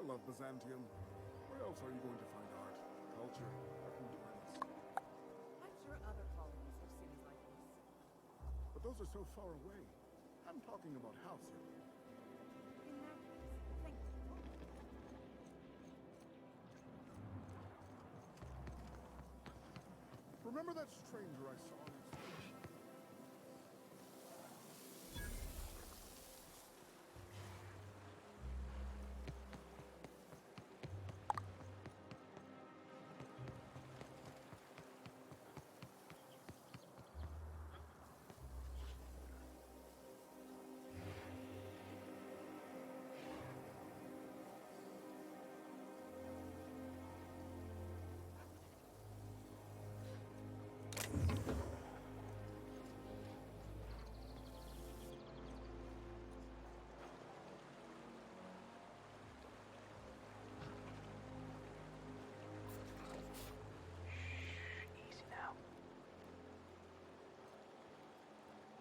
love Byzantium. Where else are you going to find art, culture, endurance? I'm sure other colonies have cities like this. But those are so far away. I'm talking about house here. In that case, thank you. Remember that stranger I saw on the stage?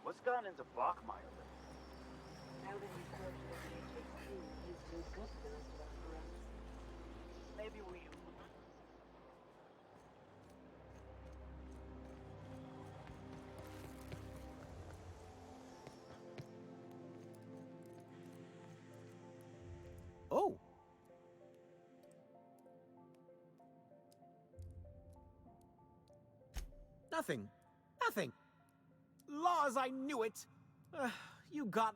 What's gone into Bachmeyer? Now that he's out of the HHQ, he's too good for us for us. Maybe we... Oh! Nothing. Nothing. Laws, I knew it! You got...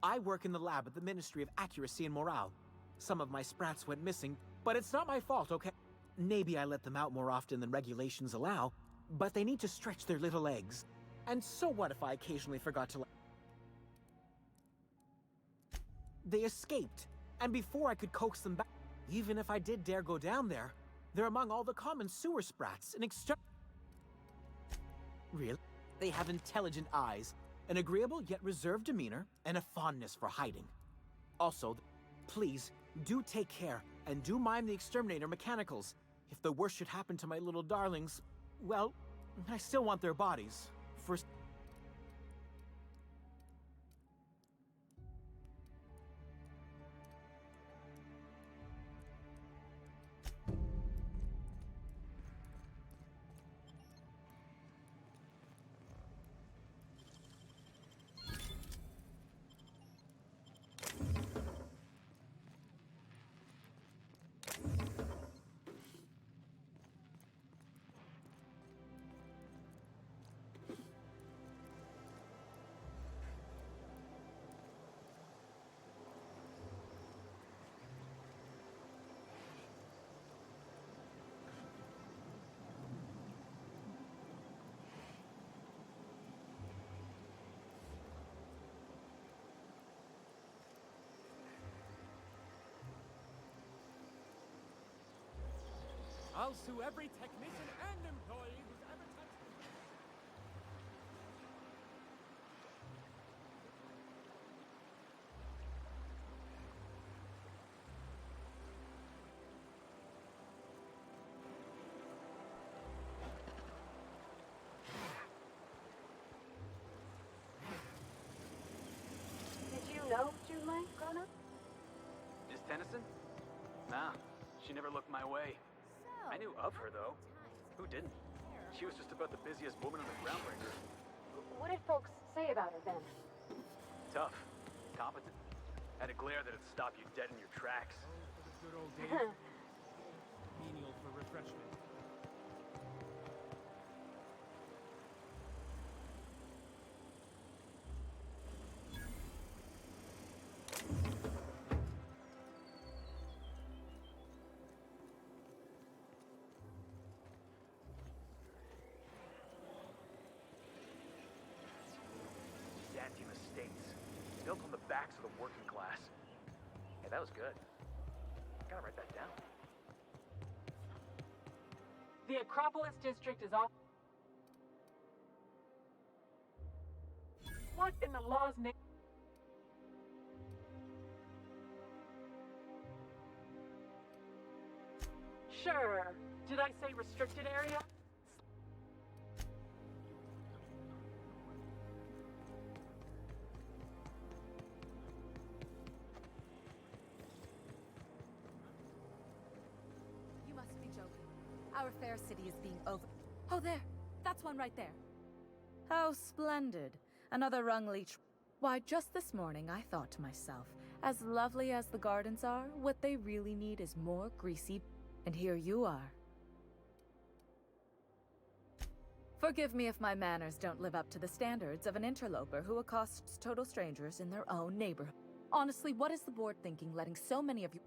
I work in the lab at the Ministry of Accuracy and Morale. Some of my sprats went missing, but it's not my fault, okay? Maybe I let them out more often than regulations allow, but they need to stretch their little legs. And so what if I occasionally forgot to let... They escaped, and before I could coax them back, even if I did dare go down there, they're among all the common sewer sprats, an Really? They have intelligent eyes, an agreeable yet reserved demeanor, and a fondness for hiding. Also, please, do take care, and do mime the exterminator mechanicals. If the worst should happen to my little darlings, well, I still want their bodies. First... I'll sue every technician and employee who's ever touched me. Did you know Julie grown up? Miss Tennyson? Nah, she never looked my way. I knew of her, though. Who didn't? She was just about the busiest woman on the Groundbreaker. What did folks say about her then? Tough. Competent. Had a glare that'd stop you dead in your tracks. Oh, for the good old days. Menial for refreshment. Byzantium estates. Built on the backs of the working class. Hey, that was good. Gotta write that down. The Acropolis district is off. What in the law's name? Sure. Did I say restricted area? Our fair city is being over. Oh, there. That's one right there. How splendid. Another rung leech. Why, just this morning I thought to myself, as lovely as the gardens are, what they really need is more greasy. And here you are. Forgive me if my manners don't live up to the standards of an interloper who accosts total strangers in their own neighborhood. Honestly, what is the board thinking letting so many of you...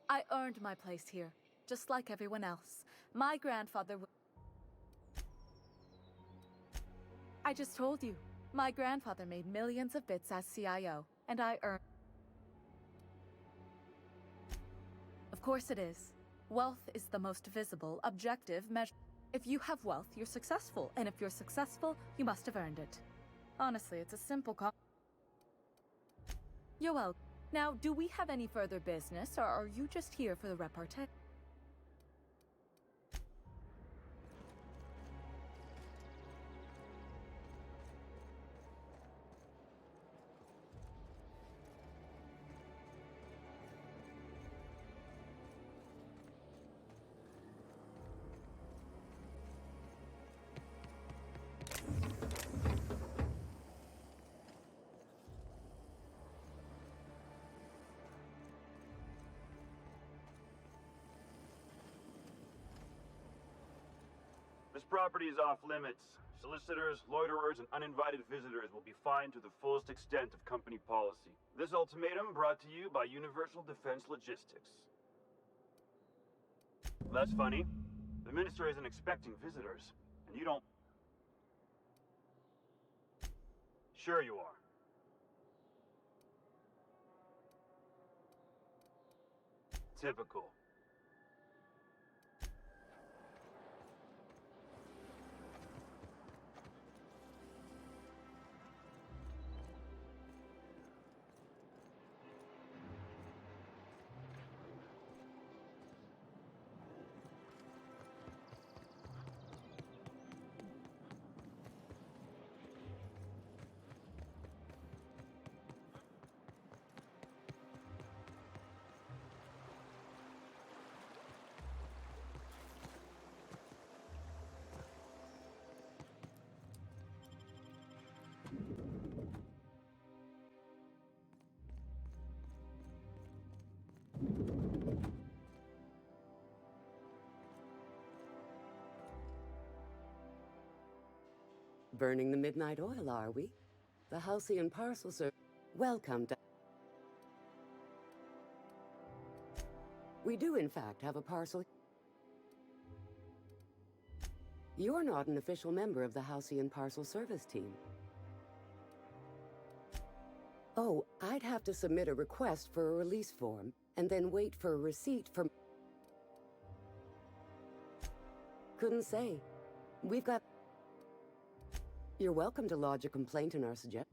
I earned my place here, just like everyone else. My grandfather... I just told you. My grandfather made millions of bits as CIO, and I earned... Of course it is. Wealth is the most visible, objective measure. If you have wealth, you're successful, and if you're successful, you must have earned it. Honestly, it's a simple You're welcome. Now, do we have any further business, or are you just here for the repartee? This property is off limits. Solicitors, loiterers, and uninvited visitors will be fined to the fullest extent of company policy. This ultimatum brought to you by Universal Defense Logistics. That's funny. The minister isn't expecting visitors, and you don't... Sure you are. Typical. Burning the midnight oil, are we? The Halcyon parcel service. Welcome to... We do, in fact, have a parcel... You're not an official member of the Halcyon parcel service team. Oh, I'd have to submit a request for a release form, and then wait for a receipt from... Couldn't say. We've got... You're welcome to lodge a complaint in our suggestion.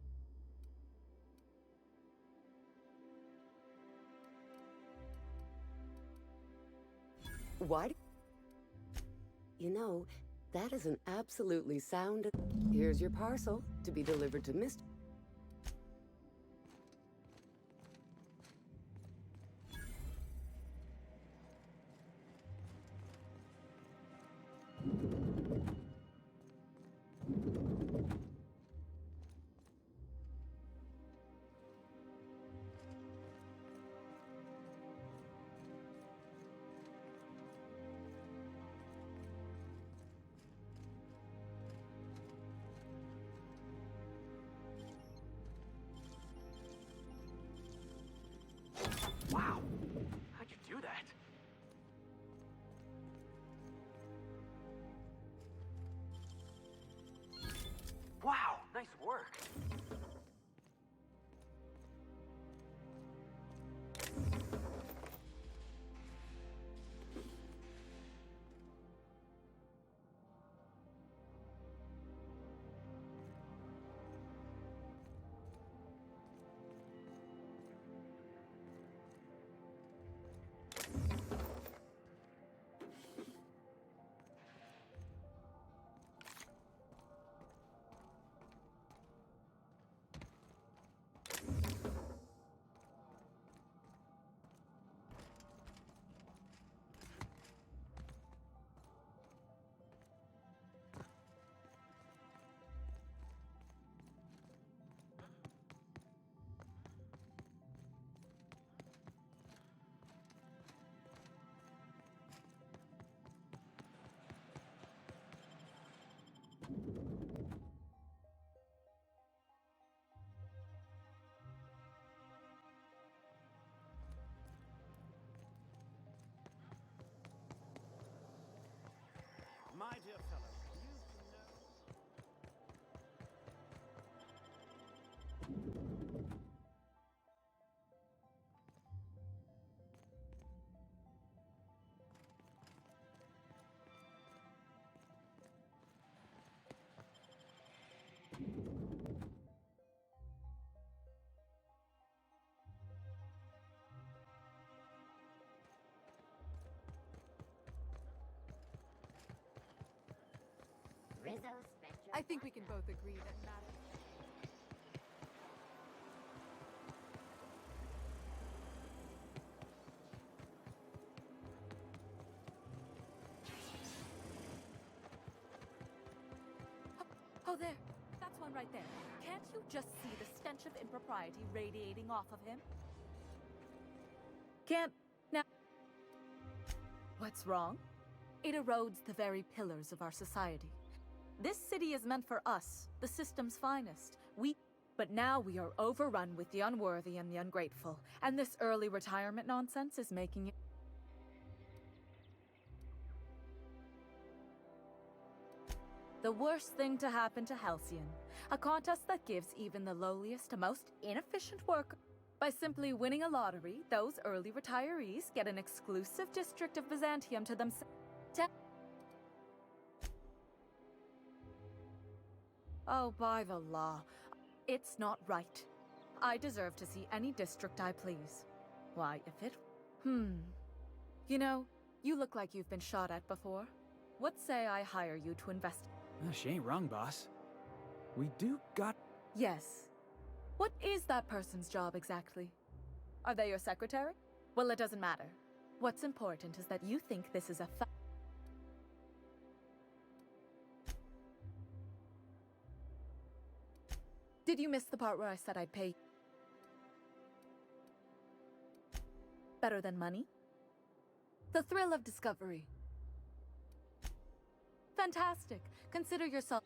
Why do... You know, that is an absolutely sound... Here's your parcel, to be delivered to Mr. I think we can both agree that matters. Oh, there. That's one right there. Can't you just see the stench of impropriety radiating off of him? Can't... Now... What's wrong? It erodes the very pillars of our society. This city is meant for us, the system's finest. But now we are overrun with the unworthy and the ungrateful, and this early retirement nonsense is making it... The worst thing to happen to Halcyon. A contest that gives even the lowliest, most inefficient worker. By simply winning a lottery, those early retirees get an exclusive district of Byzantium to themselves. Oh, by the law. It's not right. I deserve to see any district I please. Why, if it... You know, you look like you've been shot at before. What say I hire you to invest... She ain't wrong, boss. We do got... Yes. What is that person's job exactly? Are they your secretary? Well, it doesn't matter. What's important is that you think this is a Did you miss the part where I said I'd pay better than money? The thrill of discovery. Fantastic. Consider yourself...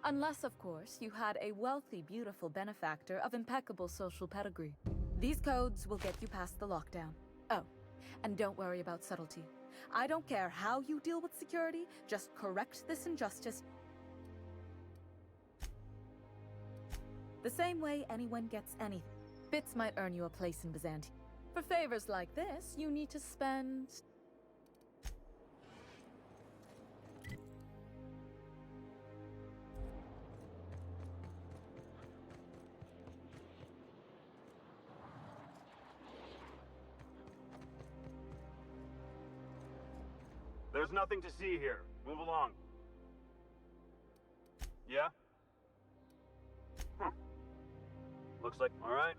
Unless, of course, you had a wealthy, beautiful benefactor of impeccable social pedigree. These codes will get you past the lockdown. Oh, and don't worry about subtlety. I don't care how you deal with security, just correct this injustice. The same way anyone gets anything. Bits might earn you a place in Byzantium. For favors like this, you need to spend... There's nothing to see here. Move along. Yeah? Looks like... All right.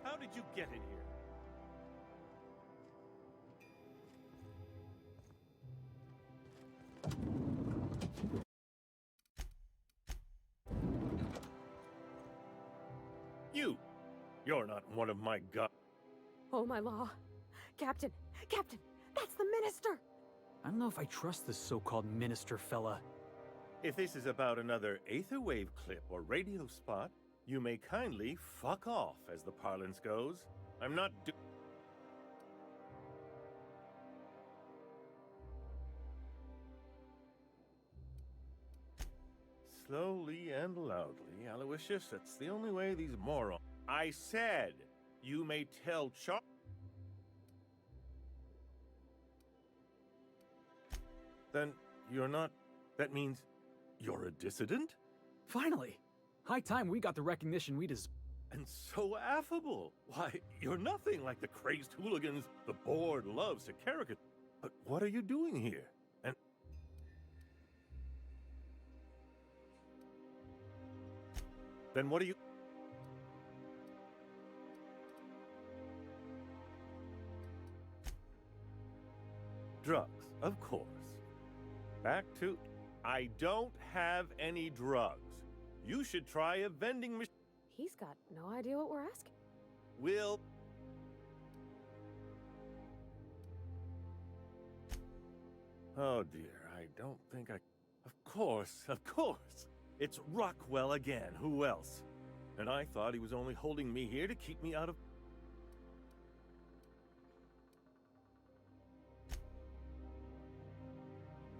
How did you get in here? You're not one of my Oh, my law. Captain! Captain! That's the minister! I don't know if I trust this so-called minister fella. If this is about another Aetherwave clip or radio spot, you may kindly fuck off, as the parlance goes. I'm not Slowly and loudly, Aloysius, that's the only way these morons... I said, you may tell Then you're not... That means you're a dissident? Finally! High time we got the recognition we deserve. And so affable. Why, you're nothing like the crazed hooligans the board loves to caricature. But what are you doing here? And... Then what are you... Drugs, of course. Back to... I don't have any drugs. You should try a vending machine. He's got no idea what we're asking. Will... Oh dear, I don't think I... Of course, of course. It's Rockwell again, who else? And I thought he was only holding me here to keep me out of...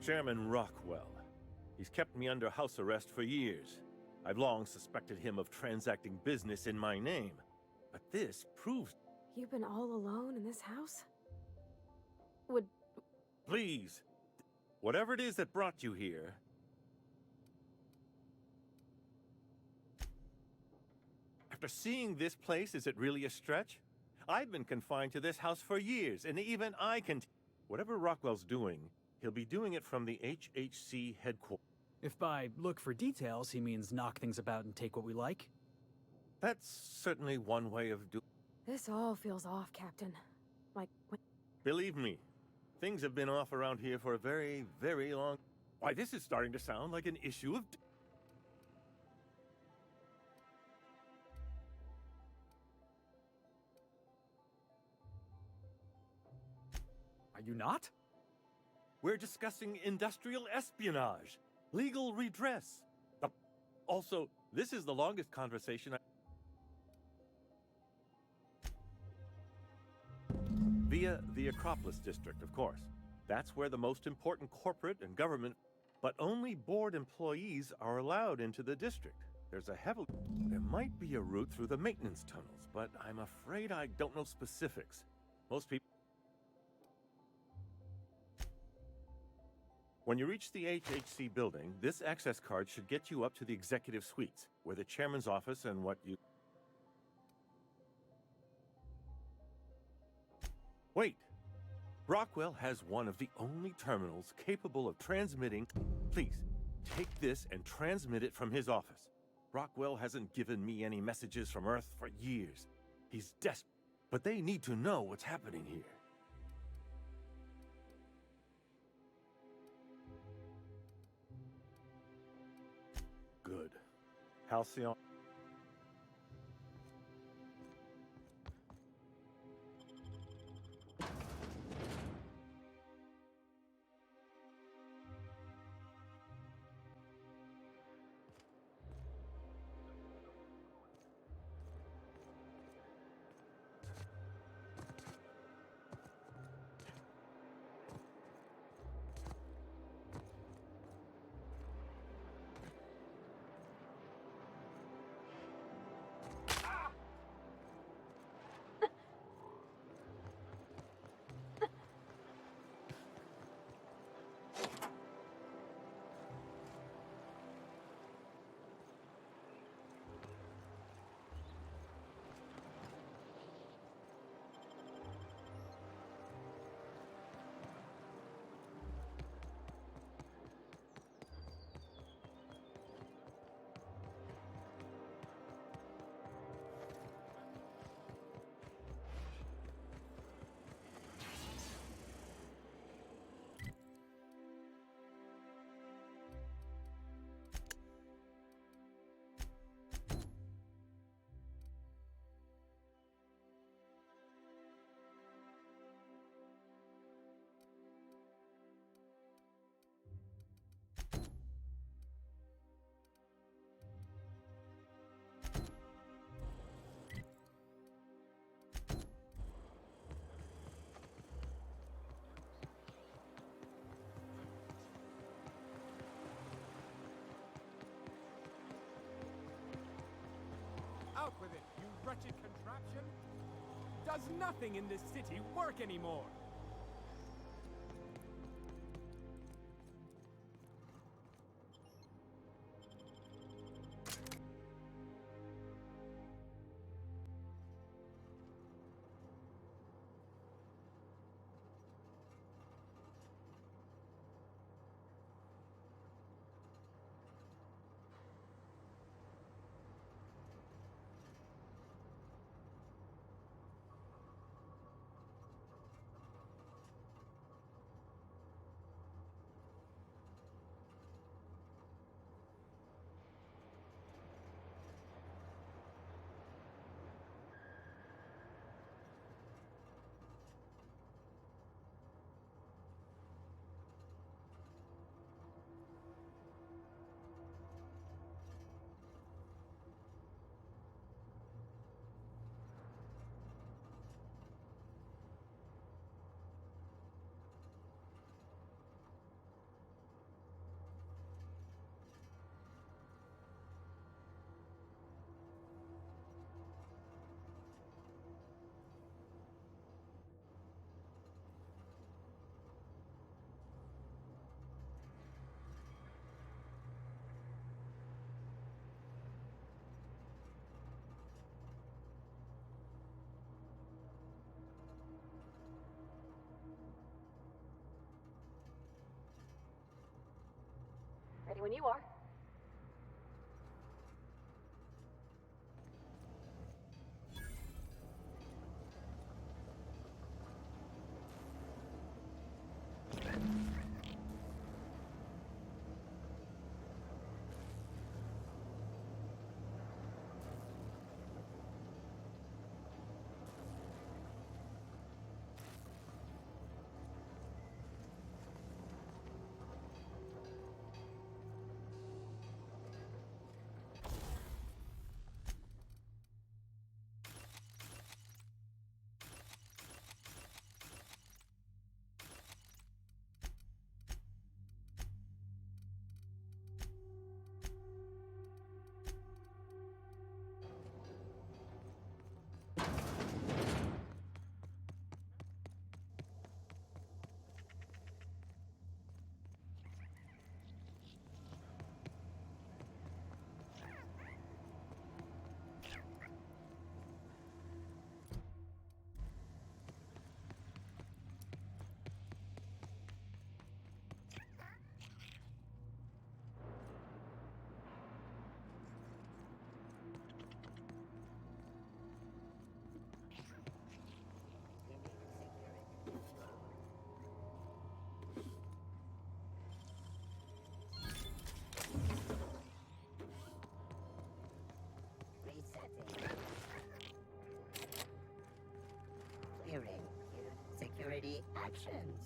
Chairman Rockwell. He's kept me under house arrest for years. I've long suspected him of transacting business in my name. But this proves... You've been all alone in this house? Would... Please, whatever it is that brought you here... After seeing this place, is it really a stretch? I've been confined to this house for years, and even I can... Whatever Rockwell's doing, he'll be doing it from the HHC headquarters. If by look for details, he means knock things about and take what we like. That's certainly one way of doing... This all feels off, Captain. Like... Believe me, things have been off around here for a very, very long... Why, this is starting to sound like an issue of... Are you not? We're discussing industrial espionage, legal redress. Also, this is the longest conversation Via the Acropolis District, of course. That's where the most important corporate and government... But only board employees are allowed into the district. There's a heavily... There might be a route through the maintenance tunnels, but I'm afraid I don't know specifics. Most people... When you reach the HHC building, this access card should get you up to the executive suites, where the chairman's office and what you... Wait! Rockwell has one of the only terminals capable of transmitting... Please, take this and transmit it from his office. Rockwell hasn't given me any messages from Earth for years. He's desperate, but they need to know what's happening here. Good. Halcyon. wretched contraption? Does nothing in this city work anymore? Ready when you are. Clearing security actions.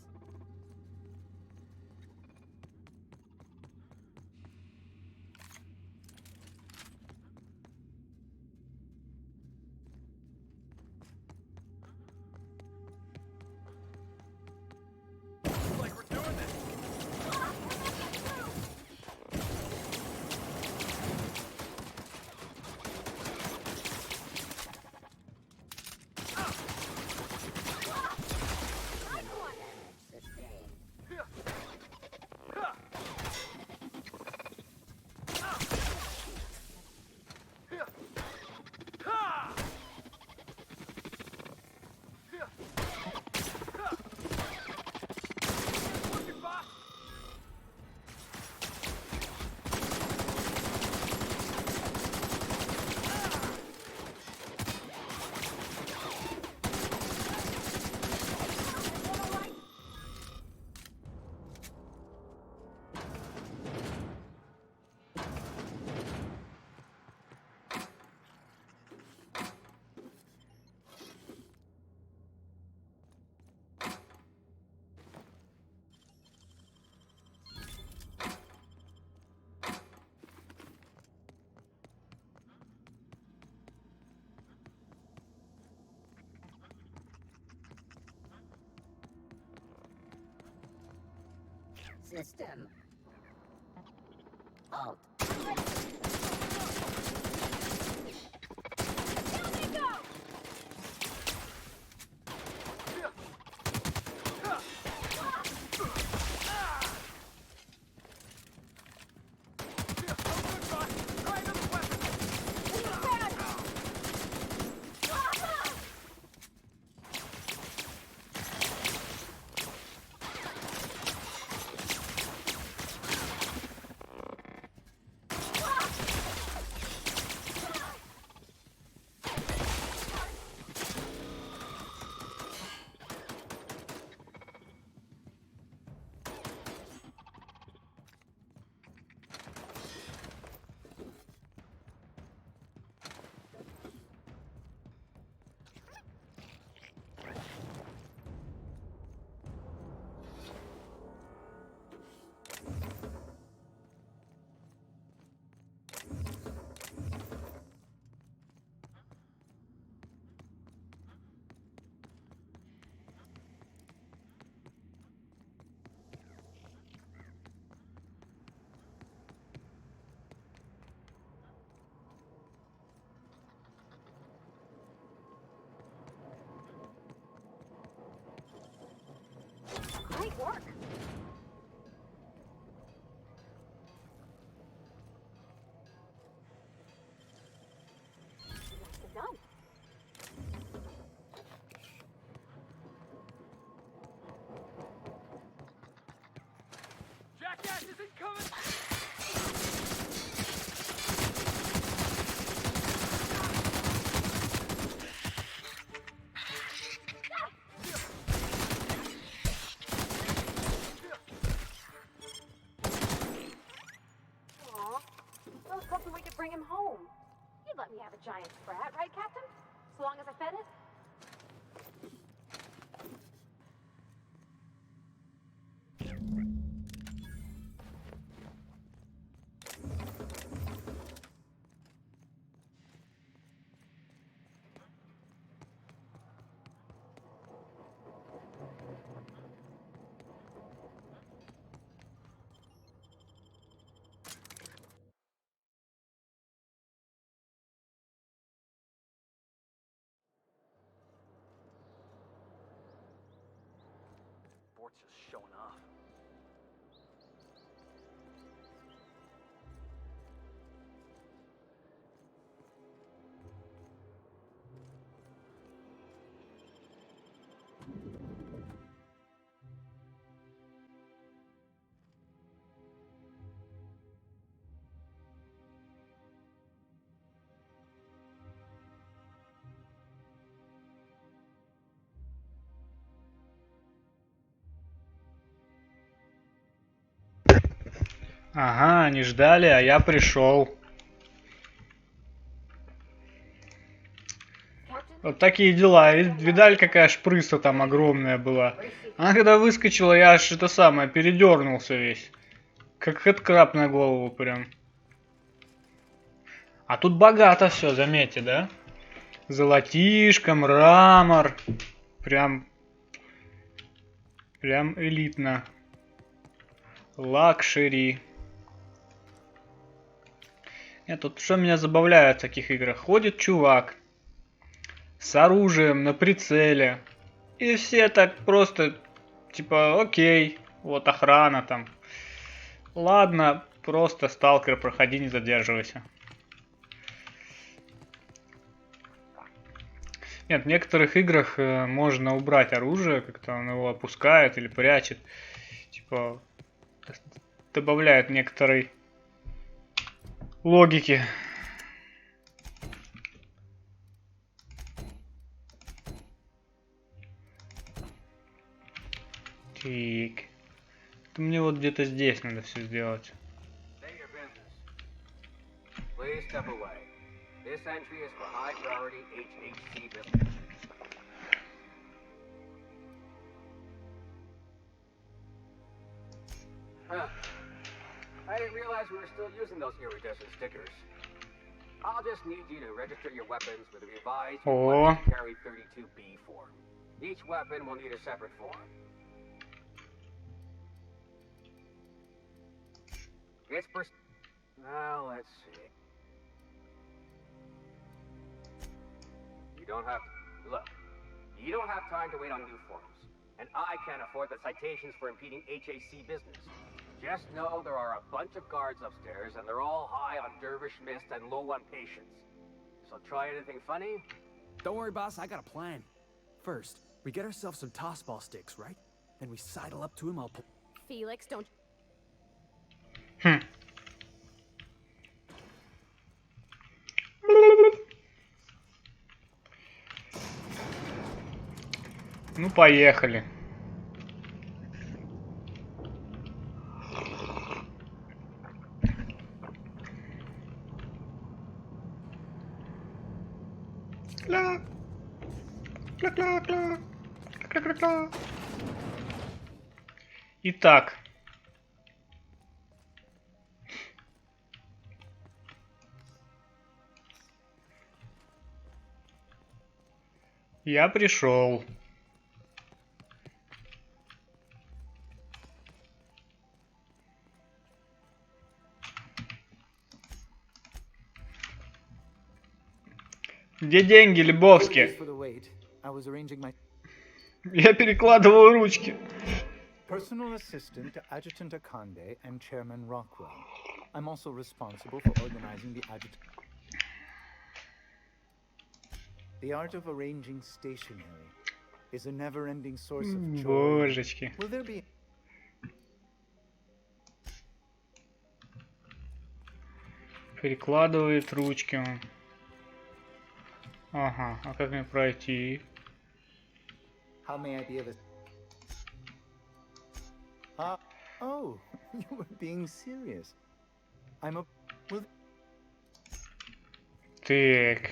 Like we're doing this. System. Alt. Great work. Nicely done. Jackass is incoming! Aw, I was hoping we could bring him home. You'd let me have a giant brat, right, Captain? So long as I fed it? Bort's just showing off. Ага, они ждали, а я пришел. Вот такие дела. Видали, какая шпрыса там огромная была? Она когда выскочила, я аж это самое, передернулся весь. Как хэдкраб на голову прям. А тут богато все, заметьте, да? Золотишко, мрамор. Прям элитно. Лакшери. Нет, тут что меня забавляет в таких играх? Ходит чувак с оружием на прицеле. И все так просто, типа, окей, вот охрана там. Ладно, просто сталкер, проходи, не задерживайся. Нет, в некоторых играх можно убрать оружие, как-то он его опускает или прячет. Типа, добавляет некоторой логики. Так. Это мне вот где-то здесь надо все сделать. I didn't realize we were still using those iridescent stickers. I'll just need you to register your weapons with a revised weapons carry 32B form. Each weapon will need a separate form. It's now let's see. You don't have time to wait on new forms, and I can't afford the citations for impeding HAC business. Just know there are a bunch of guards upstairs, and they're all high on dervish mist and low on patience. So try anything funny? Don't worry, boss, I got a plan. First, we get ourselves some tossball sticks, right? Then we sidle up to him, I'll pull... Felix, don't... Ну, поехали. Кля. Кля-кля-кля. Кля-кля-кля. Итак. Я пришел. Где деньги, Лебовски? Я перекладываю ручки. Personal assistant to Adjutant Akande and Chairman Rockwell. I'm also responsible for organizing the adjutant. The art of arranging stationery is a never-ending source of joy. Божечки. Will there be... Перекладывает ручки он. Ага, а как мне пройти? How may I be of... Oh, you were being serious. I'm a... Will... Так.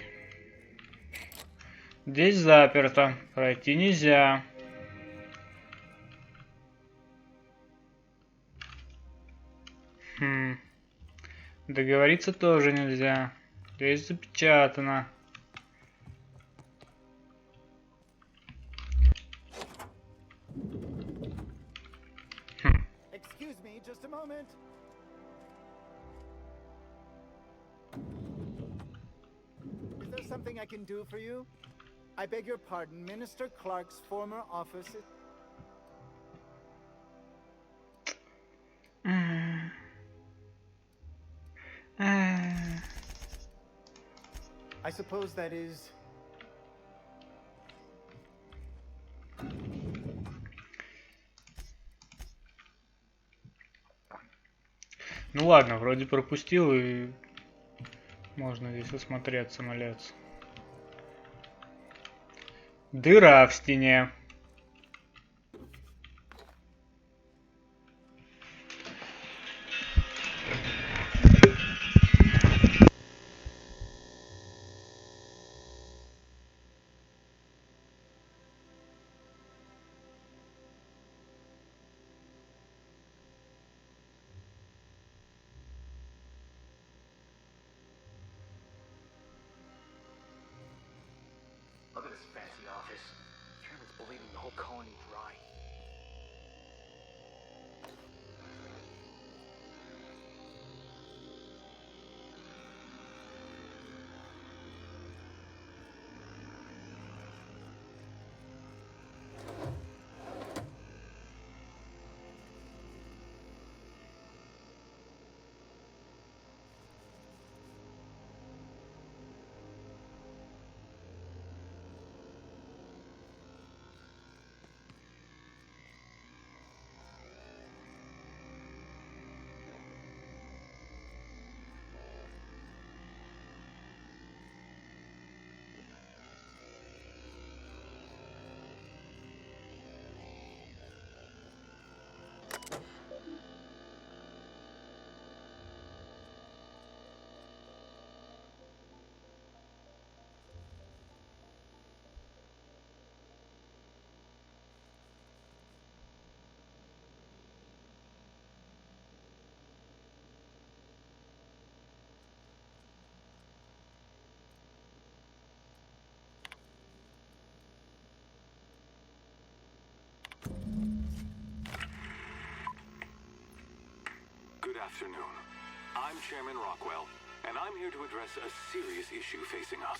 Здесь заперто. Пройти нельзя. Договориться тоже нельзя. Здесь запечатано. Excuse me, just a moment. Is there something I can do for you? I beg your pardon, Minister Clark's former office... I suppose that is... Ну ладно, вроде пропустил и можно здесь осмотреться, маляться. Дыра в стене. Look at this fancy office. Chairman's bleeding the whole colony dry. Good afternoon. I'm Chairman Rockwell, and I'm here to address a serious issue facing us.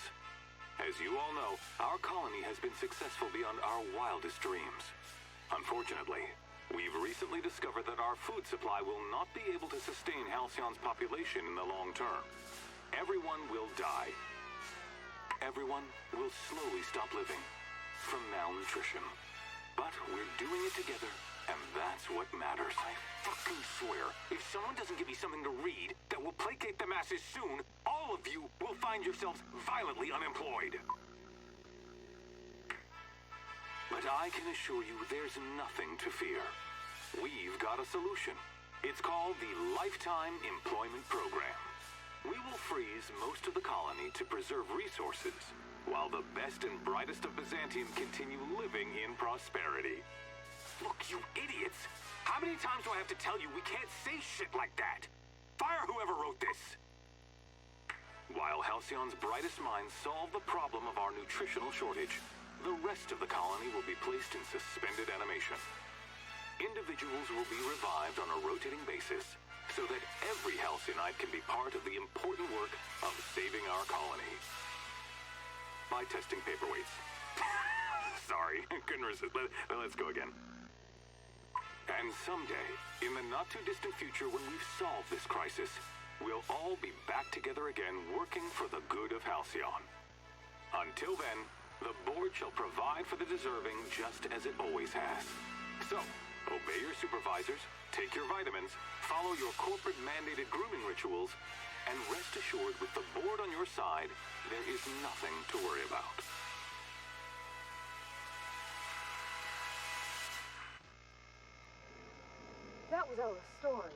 As you all know, our colony has been successful beyond our wildest dreams. Unfortunately, we've recently discovered that our food supply will not be able to sustain Halcyon's population in the long term. Everyone will die. Everyone will slowly stop living from malnutrition. But we're doing it together, and that's what matters. I fucking swear, if someone doesn't give me something to read that will placate the masses soon, all of you will find yourselves violently unemployed. But I can assure you there's nothing to fear. We've got a solution. It's called the Lifetime Employment Program. We will freeze most of the colony to preserve resources, while the best and brightest of Byzantium continue living in prosperity. Look, you idiots! How many times do I have to tell you we can't say shit like that? Fire whoever wrote this! While Halcyon's brightest minds solve the problem of our nutritional shortage, the rest of the colony will be placed in suspended animation. Individuals will be revived on a rotating basis, so that every Halcyon-ite can be part of the important work of saving our colony. By testing paperweights. Sorry, couldn't resist. Let's go again. And someday, in the not-too-distant future when we've solved this crisis, we'll all be back together again working for the good of Halcyon. Until then, the board shall provide for the deserving just as it always has. So, obey your supervisors, take your vitamins, follow your corporate-mandated grooming rituals, and rest assured with the board on your side, there is nothing to worry about. That was our story.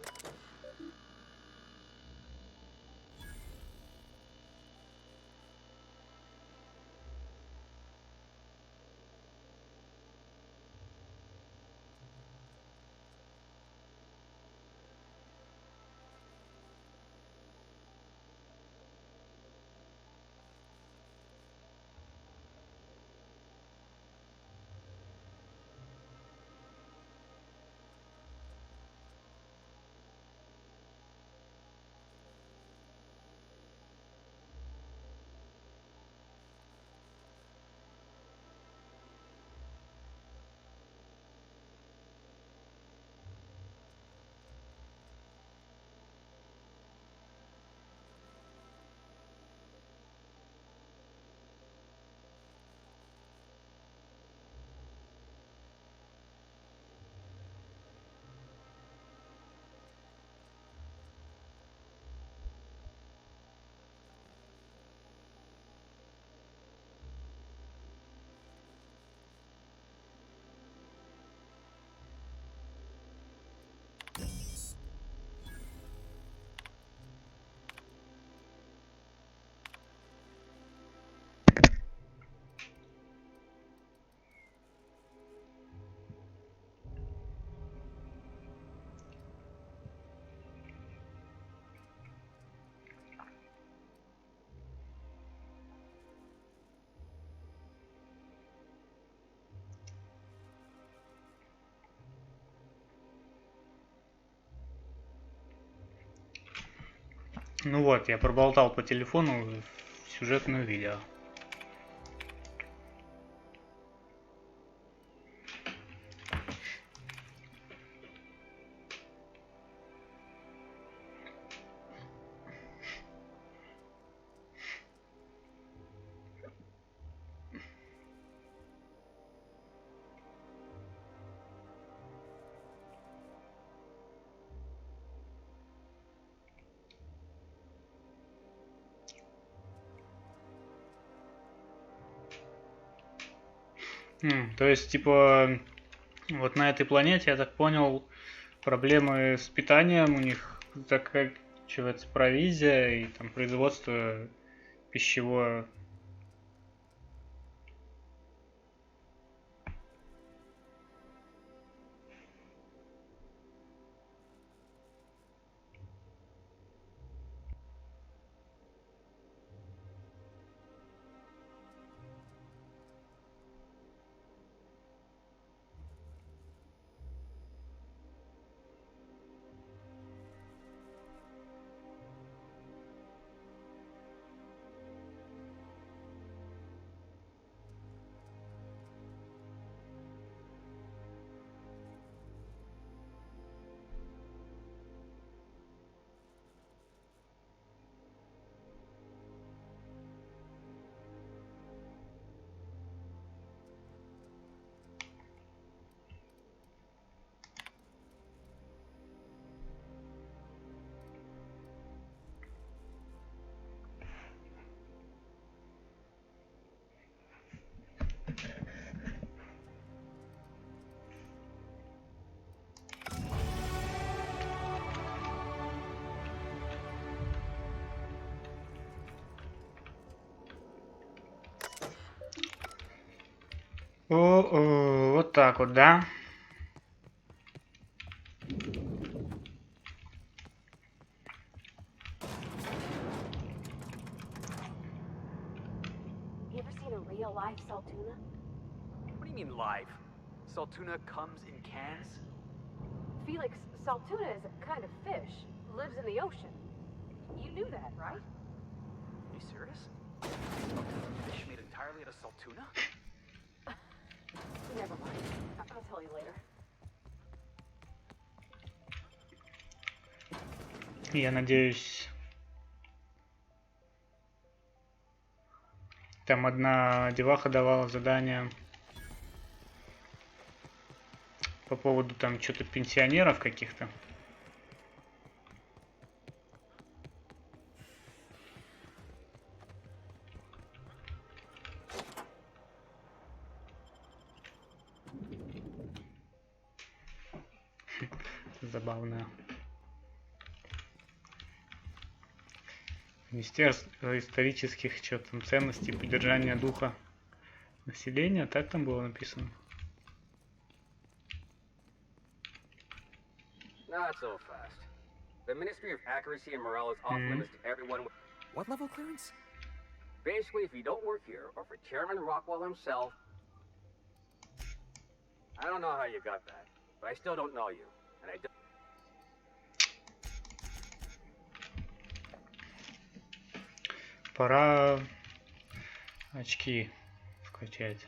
Ну вот, я проболтал по телефону сюжетное видео. То есть, типа, вот на этой планете, я так понял, проблемы с питанием, у них заканчивается провизия и там производство пищевое. Вот так вот, да? You ever seen a real life Saltuna? What do you mean live? Saltuna comes in cans? Felix, Saltuna is a kind of fish. Lives in the ocean. You knew that, right? Are you serious? Fish made entirely out of Saltuna? Never mind. I'll tell you later. Я надеюсь, там одна деваха давала задание по поводу там что-то пенсионеров каких-то. Забавно. Министерство исторических что там ценностей, поддержания духа населения, так там было написано. Not so fast. The Ministry of Accuracy and Morale is off limits to everyone. What level clearance? Basically, if you don't work here, or for Chairman Rockwell himself, I don't know how you got that, but I still don't know you, and I don't. Пора очки вкачать.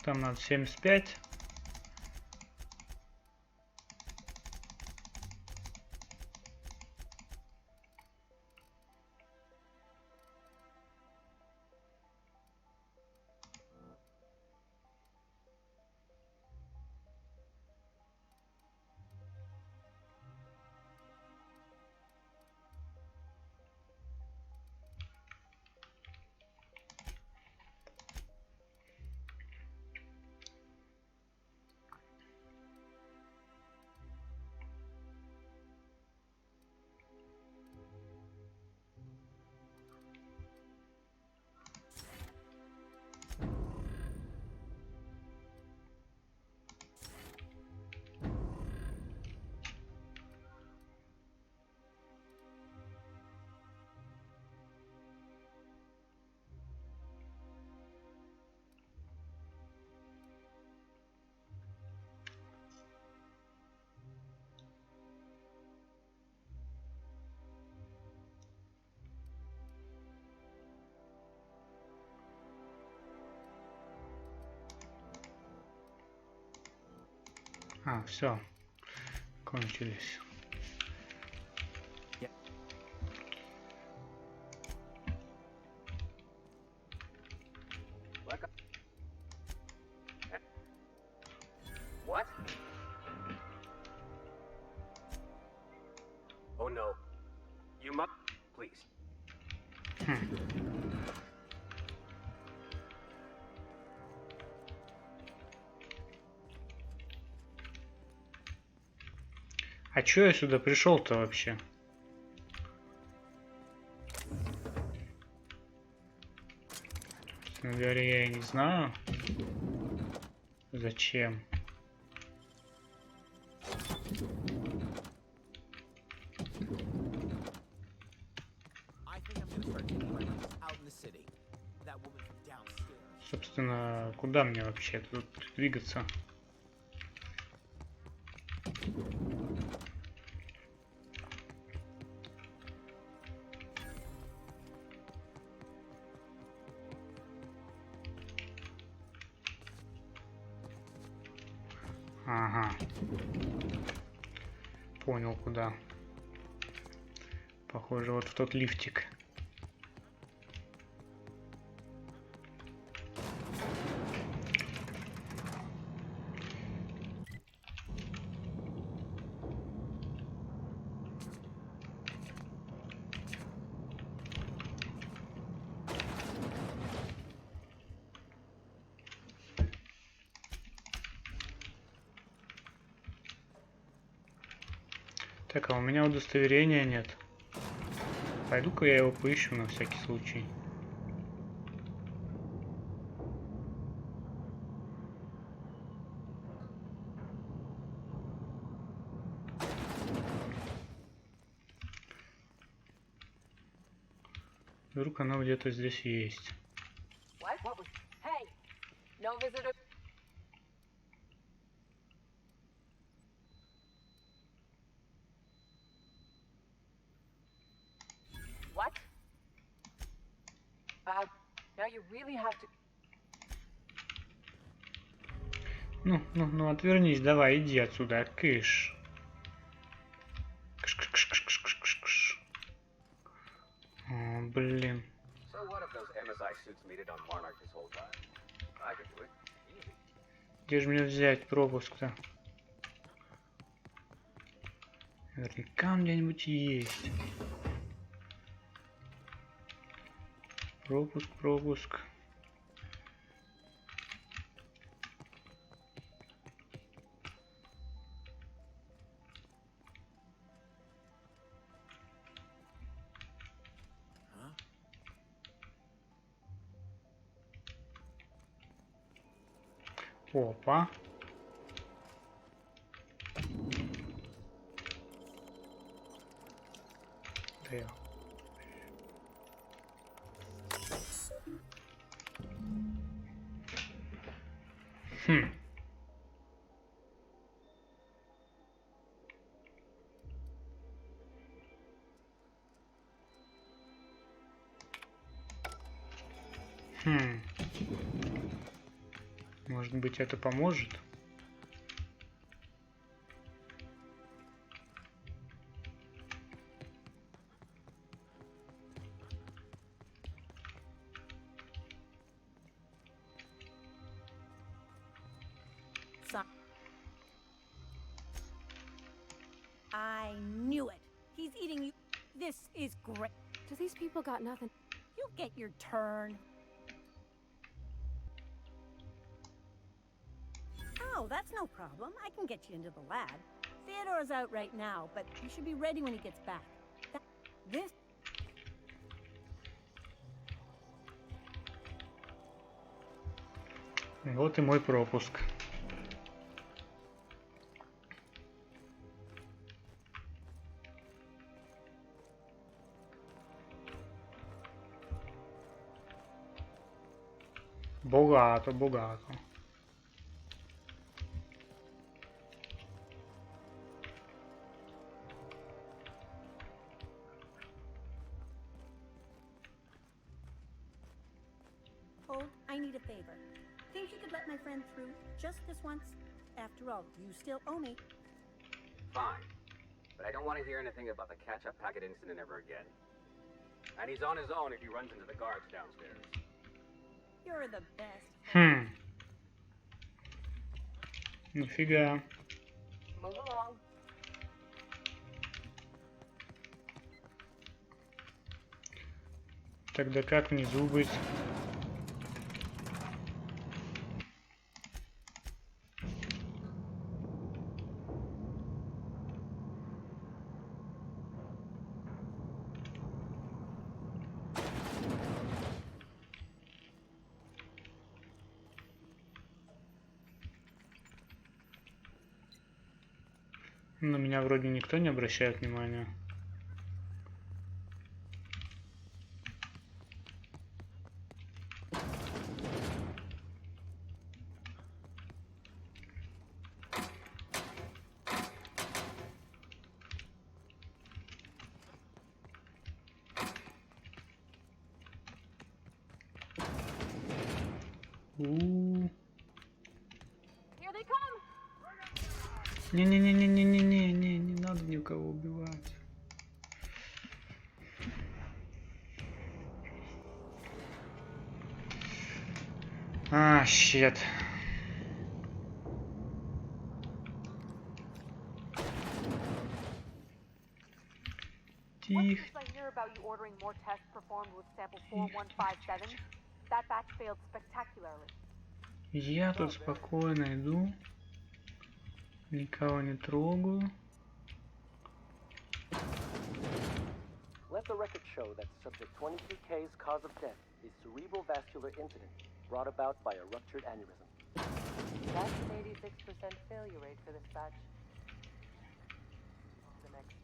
Там надо 75. А, все, кончились. What? Oh no. You must. Please. А чё я сюда пришел-то вообще? Честно говоря, я и не знаю. Зачем? Собственно, куда мне вообще тут двигаться? Ага. Понял, куда. Похоже, вот в тот лифтик. Так, а у меня удостоверения нет. Пойду-ка я его поищу на всякий случай. Вдруг оно где-то здесь есть. Hey, no visitor. What? really have to. Ну, отвернись, давай, иди отсюда, кыш. Кыш. О, блин. So what if those MSI suits made it on Monarch this whole time? I could do it. Easy. Где же мне взять пропуск-то? Наверняка он где-нибудь есть. Пропуск. Опа. Да. Может быть, это поможет? I knew it. He's eating you. This is great. Do these people got nothing? You get your turn. Oh, that's no problem. I can get you into the lab. Theodore's out right now, but you should be ready when he gets back. This... Вот и мой пропуск. Богато. Oh, I need a favor. Think you could let my friend through just this once? After all, you still owe me. Fine. But I don't want to hear anything about the catch-up packet incident ever again. And he's on his own if he runs into the guards downstairs. You're the best. Нифига. Move along. Тогда как внизу быть? На меня вроде никто не обращает внимания. Не надо никого убивать. Щет. Тихо. I hear about you ordering more tests performed with sample 4157. That batch failed spectacularly. Я тут спокойно иду. Никого не трогаю. Let the record show that subject 23K's cause of death is cerebral vascular incident brought about by a ruptured aneurysm. That's an 86% failure rate for this batch. The next.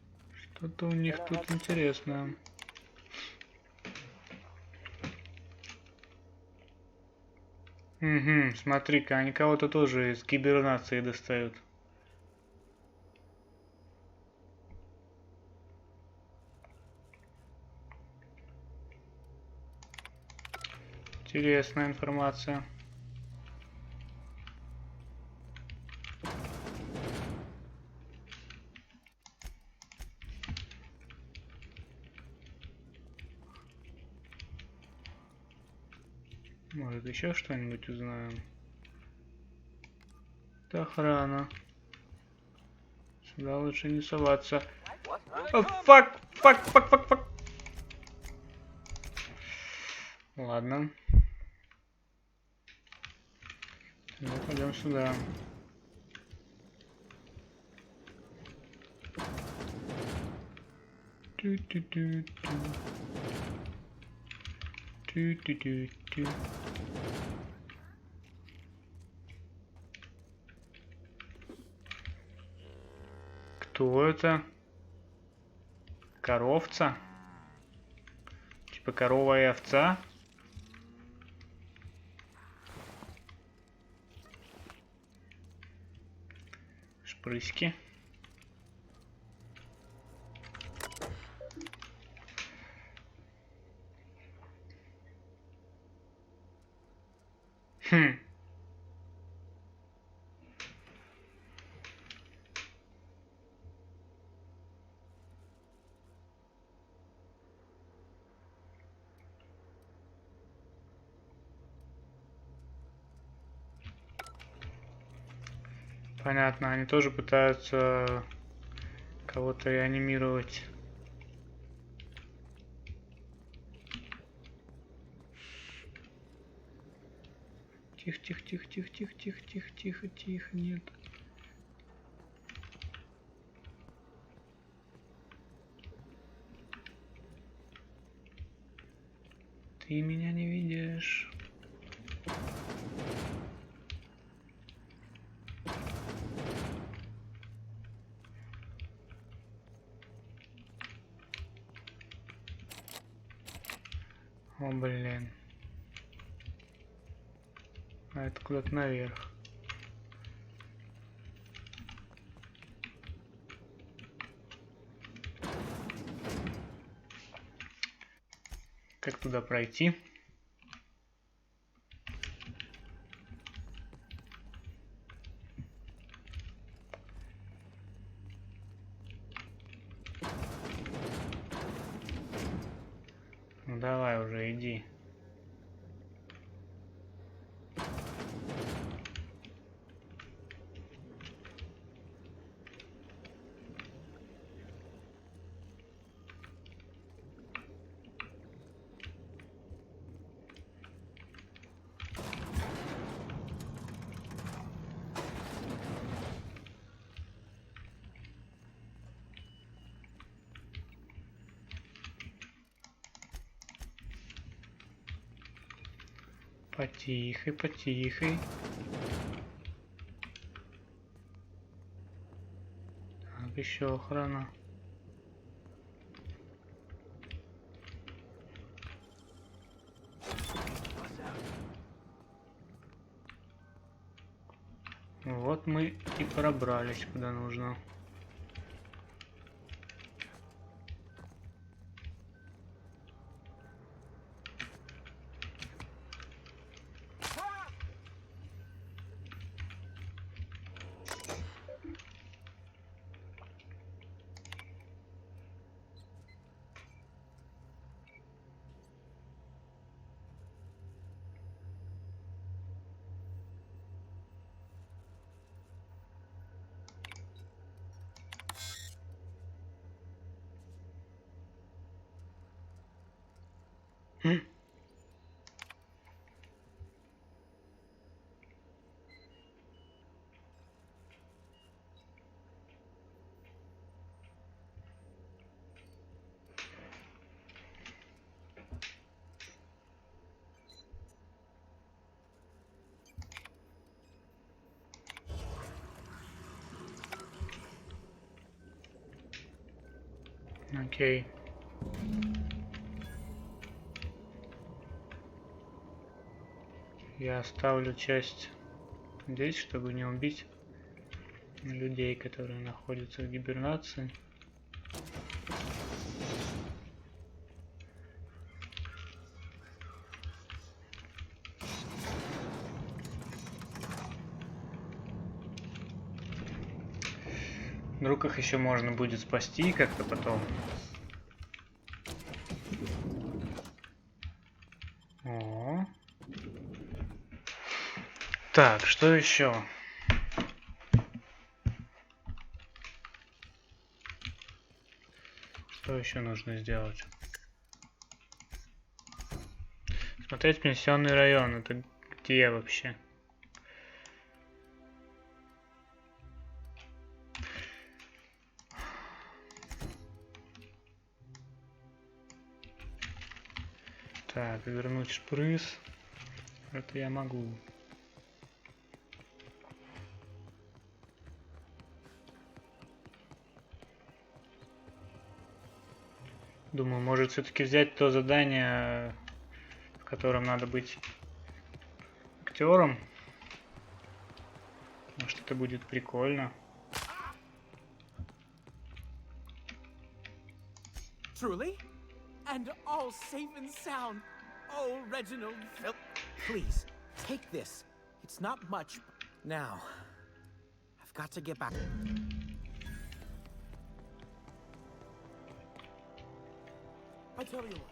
Что-то у них тут интересное. Угу, смотри-ка, они кого-то тоже из гибернации достают. Интересная информация. Может, еще что-нибудь узнаем? Это охрана. Сюда лучше не соваться. Фак. Ладно. Тогда пойдем сюда. Кто это? Коровца? Типа корова и овца? Шпрыски. Понятно, они тоже пытаются кого-то реанимировать. Тихо, нет. Ты меня не видишь. О, блин. А это куда-то наверх. Как туда пройти? Ну давай уже, иди. Потихой. Так, еще охрана. Вот мы и пробрались куда нужно. Окей. Я оставлю часть здесь, чтобы не убить людей, которые находятся в гибернации. Вдруг их еще можно будет спасти как-то потом. О. Так, что еще? Что еще нужно сделать? Смотреть пенсионный район. Это где вообще? Так, вернуть шприц. Это я могу. Думаю, может все-таки взять то задание, в котором надо быть актером. Может, это будет прикольно. Truly? And all safe and sound. Oh, Reginald, please, take this. It's not much. Now, I've got to get back. I tell you what,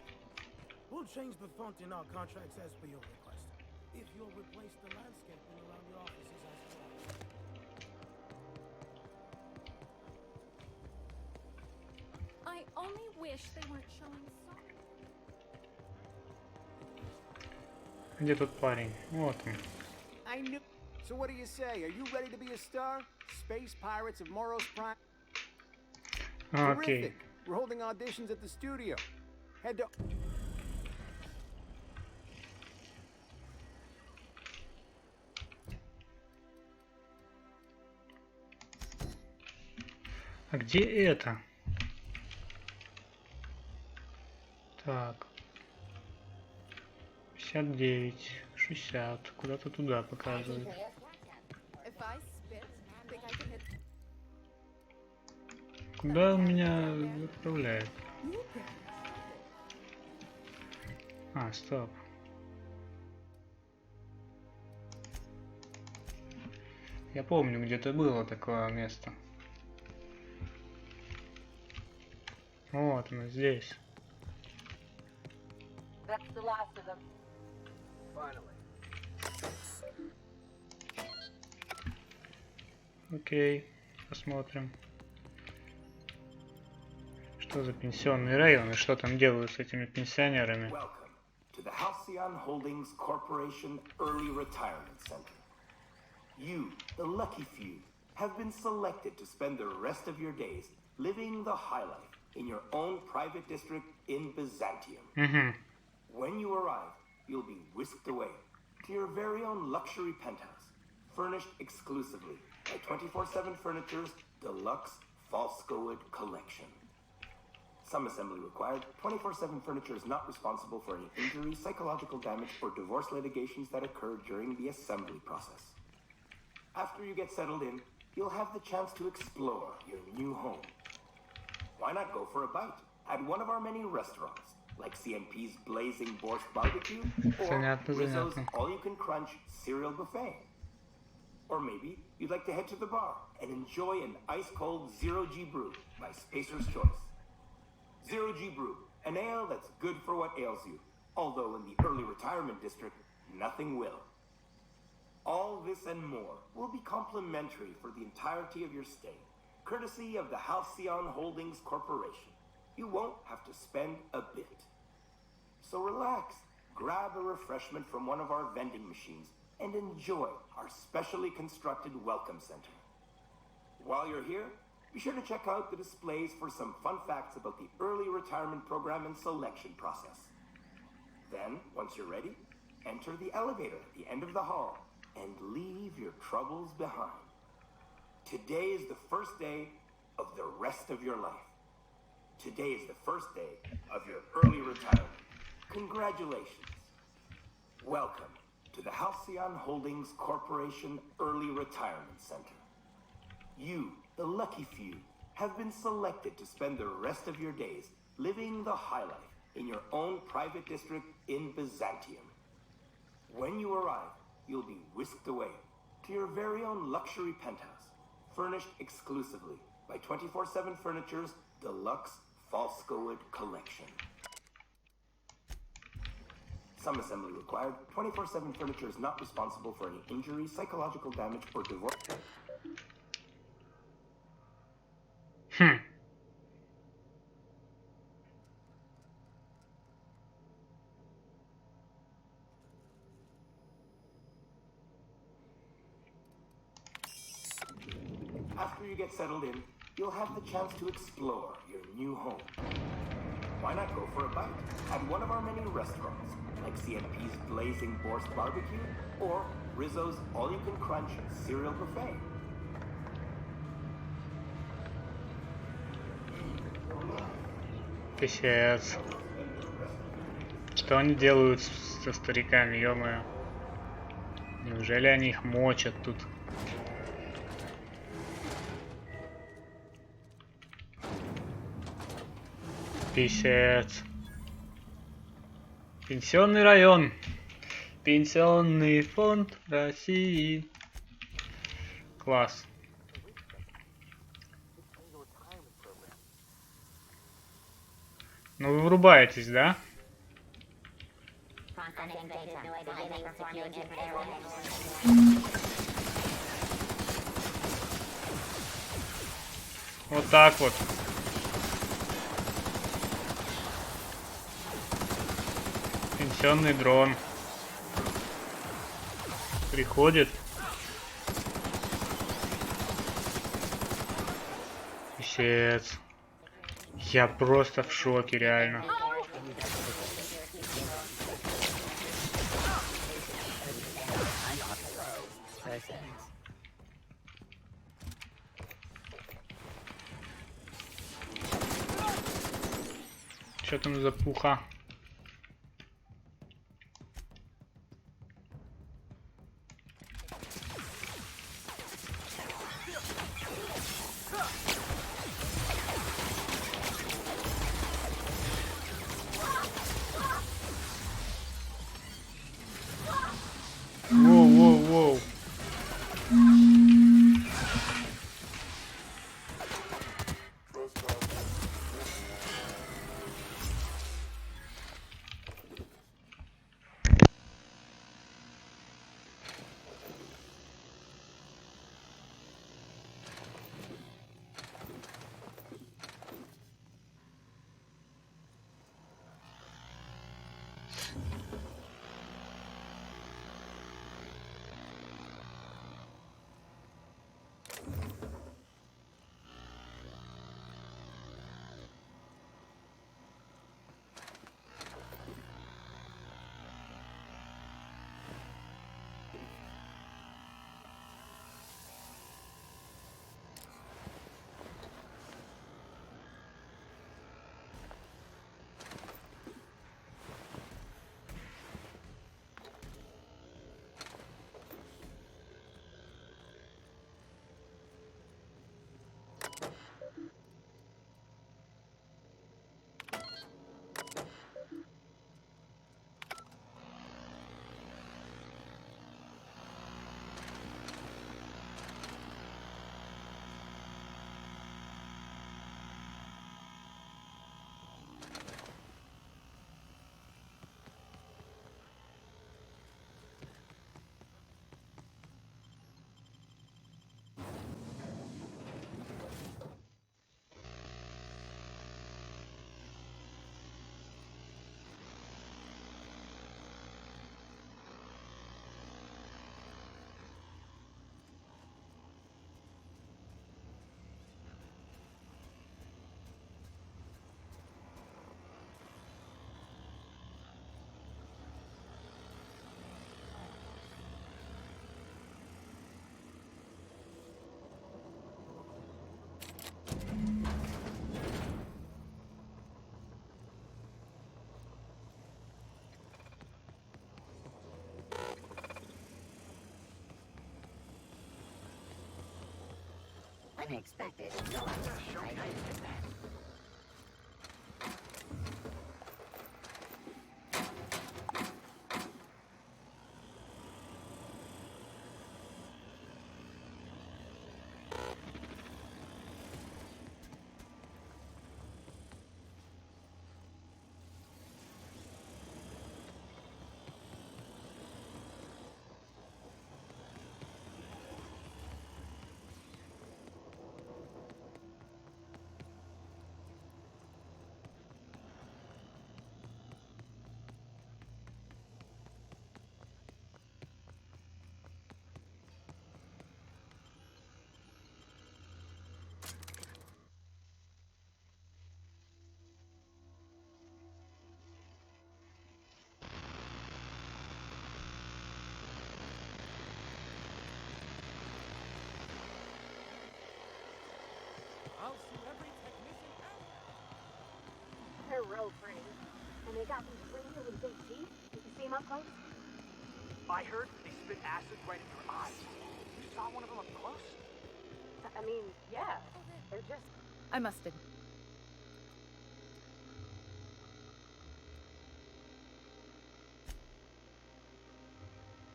we'll change the font in our contracts as per your request. If you'll replace the landscaping around the offices as well. I only wish they weren't showing so. Где тут парень? Вот он. I knew. So what do you say? Are you ready to be a star? Space Pirates of Moros Prime. Окей. We're holding auditions at the studio. Head to. А где это? Так. 59, 60. Куда-то туда показывает. Куда он меня отправляет? А, стоп. Я помню, где-то было такое место. Вот оно здесь. That's the last of them. Finally. Окей, посмотрим. Что за пенсионный район и что там делают с этими пенсионерами? Welcome to the Halcyon Holdings Corporation Early Retirement Center. You, the lucky few, have been selected to spend the rest of your days living the high life in your own private district in Byzantium. Mm-hmm. When you arrive, you'll be whisked away to your very own luxury penthouse, furnished exclusively by 24/7 Furniture's deluxe Falscowood collection. Some assembly required. 24/7 Furniture is not responsible for any injuries, psychological damage, or divorce litigations that occur during the assembly process. After you get settled in, you'll have the chance to explore your new home. Why not go for a bite at one of our many restaurants, like CMP's Blazing Borscht Barbecue or Rizzo's all-you-can-crunch cereal buffet? Or maybe you'd like to head to the bar and enjoy an ice-cold Zero-G brew by Spacer's Choice. Zero-G brew, an ale that's good for what ails you, although in the early retirement district, nothing will. All this and more will be complimentary for the entirety of your stay, courtesy of the Halcyon Holdings Corporation. You won't have to spend a bit. So relax, grab a refreshment from one of our vending machines, and enjoy our specially constructed welcome center. While you're here, be sure to check out the displays for some fun facts about the early retirement program and selection process. Then, once you're ready, enter the elevator at the end of the hall and leave your troubles behind. Today is the first day of the rest of your life. Today is the first day of your early retirement. Congratulations. Welcome to the Halcyon Holdings Corporation Early Retirement Center. You, the lucky few, have been selected to spend the rest of your days living the high life in your own private district in Byzantium. When you arrive, you'll be whisked away to your very own luxury penthouse, furnished exclusively by 24/7 Furniture's deluxe Falscowood collection. Some assembly required. 24/7 Furniture is not responsible for any injury, psychological damage, or divorce. After you get settled in, you'll have the chance to explore your new home. Why not go for a bite at one of our many restaurants, like CNP's Blazing Borscht Barbecue or Rizzo's All-You-Can-Crunch Cereal Buffet? Писец. Что они делают со стариками, ё-моё? Неужели они их мочат тут? Писец. Пенсионный район. Пенсионный фонд России. Класс. Ну вы врубаетесь, да? Вот так вот. Пенсионный дрон приходит. Писец. Я просто в шоке, реально. Что там за пуха? Воу-воу-воу. Unexpected. No, I know you did that. I'll sue every technician out. They're real pretty. And they got these really, really big teeth. Did you see them up close? I heard they spit acid right in your eyes. You saw one of them up close? I mean, yeah. They're just... I must admit.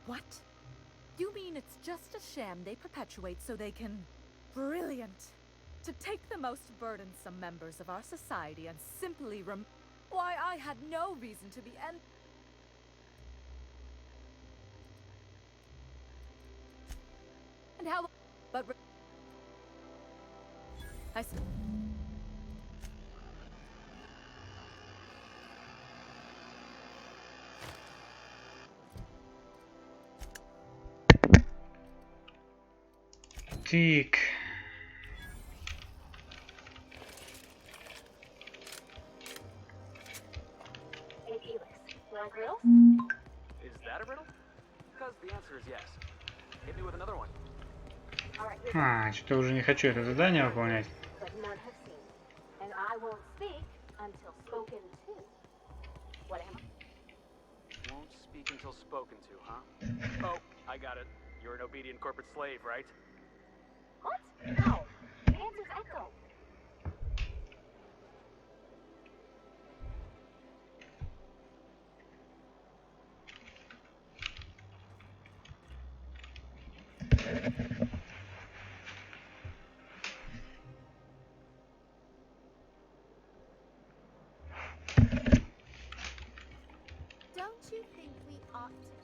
What? You mean it's just a sham they perpetuate so they can... Brilliant! To take the most burdensome members of our society and simply Why, I had no reason to be And how... But... I... Так. Hey, Felix. You like riddles? Is that a riddle? Because the answer is yes. Hit me with another one. All right, Что-то уже не хочу это задание выполнять. but none have seen. And I won't speak until spoken to. What am I? Won't speak until spoken to, huh? Oh, I got it. You're an obedient corporate slave, right? What? No. The answer's echo. Don't you think we ought to